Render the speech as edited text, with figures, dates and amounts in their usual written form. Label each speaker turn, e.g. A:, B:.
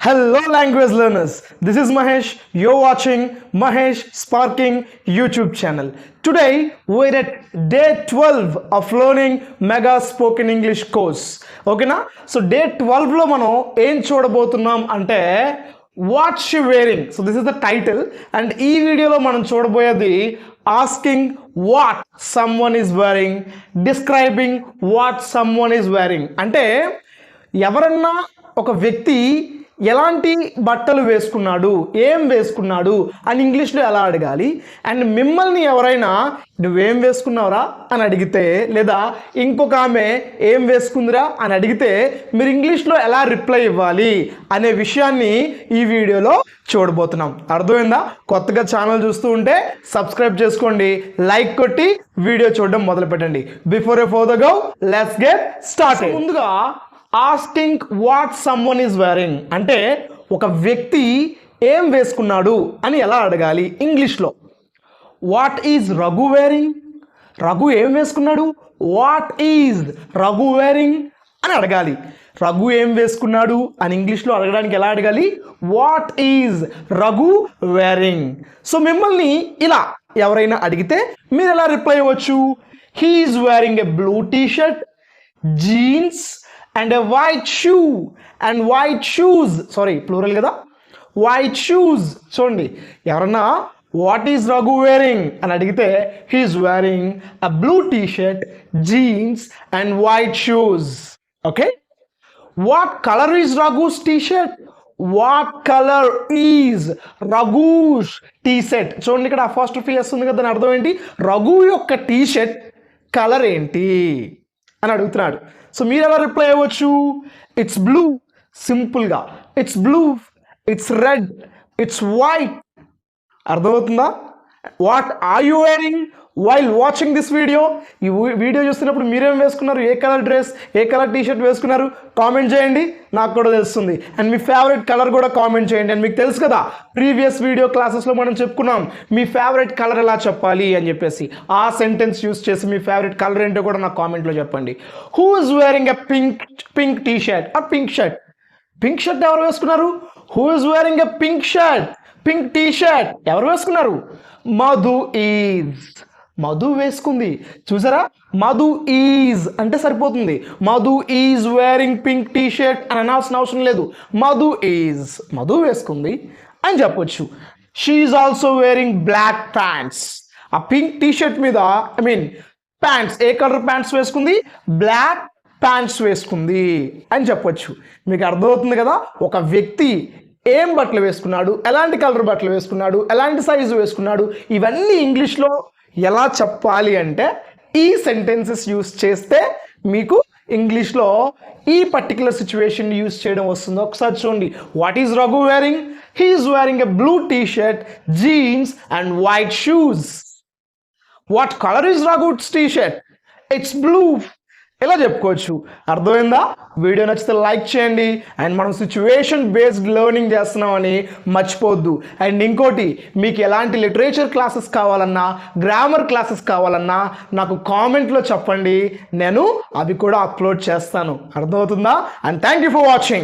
A: Hello language learners, this is Mahesh. You're watching Mahesh Sparking YouTube channel. Today we're at day 12 of learning Mega Spoken English course. Okay na? So day 12 లో మనం ఏం చూడబోతున్నాం అంటే what she wearing. So this is the title and ఈ వీడియోలో మనం చూడబోయేది asking what someone is wearing, describing what someone is wearing. అంటే ఎవరన్నా ఒక వ్యక్తి ఎలాంటి బట్టలు వేసుకున్నాడు, ఏం వేసుకున్నాడు అని ఇంగ్లీష్లో ఎలా అడగాలి. అండ్ మిమ్మల్ని ఎవరైనా నువ్వేం వేసుకున్నావురా అని అడిగితే, లేదా ఇంకొక ఆమె ఏం వేసుకుందిరా అని అడిగితే మీరు ఇంగ్లీష్లో ఎలా రిప్లై ఇవ్వాలి అనే విషయాన్ని ఈ వీడియోలో చూడబోతున్నాం. అర్థమైందా? కొత్తగా ఛానల్ చూస్తూ ఉంటే సబ్స్క్రైబ్ చేసుకోండి, లైక్ కొట్టి వీడియో చూడడం మొదలు పెట్టండి. Before a further go let's get start. ముందుగా asking what someone is wearing అంటే ఒక వ్యక్తి ఏం వేసుకున్నాడు అని ఎలా అడగాలి ఇంగ్లీష్లో. What is Raghu wearing, Raghu ఏం వేసుకున్నాడు. వాట్ ఈజ్ రఘు వేరింగ్ అని అడగాలి. రఘు ఏం వేసుకున్నాడు అని ఇంగ్లీష్లో అడగడానికి ఎలా అడగాలి. What is Raghu wearing. So మిమ్మల్ని ఇలా ఎవరైనా అడిగితే మీరు ఎలా రిప్లై ఇవ్వచ్చు. He is wearing a blue T-shirt, jeans and a white shoe and white shoes, sorry plural కదా, white shoes. చూడండి, ఎవరన్నా వాట్ ఈజ్ రఘు వేరింగ్ అని అడిగితే he is wearing a blue T-shirt, jeans and white shoes. Okay, what colour is Raghu's T-shirt, what colour is Raghu's T-shirt. చూడండి, ఇక్కడ apostrophe వస్తుంది కదా, దాని అర్థం ఏంటి. రఘు యొక్క టీ-షర్ట్ కలర్ ఏంటి అని అడుగుతున్నాడు. సో మీరు ఎలా రిప్లై అవ్వచ్చు. ఇట్స్ బ్లూ, సింపుల్గా it's blue, it's red, it's white. అర్థమవుతుందా. What are you wearing while watching this video. ఈ వీడియో చూస్తున్నప్పుడు మీరేం వేసుకున్నారు, ఏ కలర్ డ్రెస్, ఏ కలర్ టీషర్ట్ వేసుకున్నారు కామెంట్ చేయండి, నాకు కూడా తెలుస్తుంది. అండ్ మీ ఫేవరెట్ కలర్ కూడా కామెంట్ చేయండి. అండ్ మీకు తెలుసు కదా, ప్రీవియస్ వీడియో క్లాసెస్లో మనం చెప్పుకున్నాం మీ ఫేవరెట్ కలర్ ఎలా చెప్పాలి అని చెప్పేసి. ఆ సెంటెన్స్ యూస్ చేసి మీ ఫేవరెట్ కలర్ ఏంటో కూడా నాకు కామెంట్లో చెప్పండి. Who is wearing a pink T-shirt or pink shirt. Pink shirt ఎవరు వేసుకున్నారు. Who is wearing a pink shirt, pink T-shirt ఎవరు వేసుకున్నారు. మధు ఈజ్, మధు వేసుకుంది. చూసారా, మధు ఈజ్ అంటే సరిపోతుంది. Madhu is wearing pink T-shirt అని అనాల్సిన అవసరం లేదు. మధు ఈజ్, మధు వేసుకుంది అని చెప్పొచ్చు. She is also wearing black pants. ఆ పింక్ టీ-షర్ట్ మీద ప్యాంట్స్, ఏ కలర్ ప్యాంట్స్ వేసుకుంది, బ్లాక్ ప్యాంట్స్ వేసుకుంది అని చెప్పొచ్చు. మీకు అర్థమవుతుంది కదా, ఒక వ్యక్తి ఏం బట్టలు వేసుకున్నాడు, ఎలాంటి కలర్ బట్టలు వేసుకున్నాడు, ఎలాంటి సైజు వేసుకున్నాడు, ఇవన్నీ ఇంగ్లీష్లో ఎలా చెప్పాలి అంటే ఈ సెంటెన్సెస్ యూస్ చేస్తే మీకు ఇంగ్లీష్లో ఈ పర్టికులర్ సిచ్యువేషన్ యూస్ చేయడం వస్తుంది. ఒకసారి చూడండి. What is Raghu wearing. He is wearing a blue T-shirt, jeans and white shoes. What colour is Raghu's T-shirt, it's blue. ఇలా చెప్పుకోవచ్చు. అర్థమైందా? వీడియో నచ్చితే లైక్ చేయండి. అండ్ మనం సిచ్యువేషన్ బేస్డ్ లెర్నింగ్ చేస్తున్నామని మర్చిపోవద్దు. అండ్ ఇంకోటి, మీకు ఎలాంటి లిటరేచర్ క్లాసెస్ కావాలన్నా, గ్రామర్ క్లాసెస్ కావాలన్నా నాకు కామెంట్లో చెప్పండి, నేను అవి కూడా అప్లోడ్ చేస్తాను. అర్థమవుతుందా? And thank you for watching.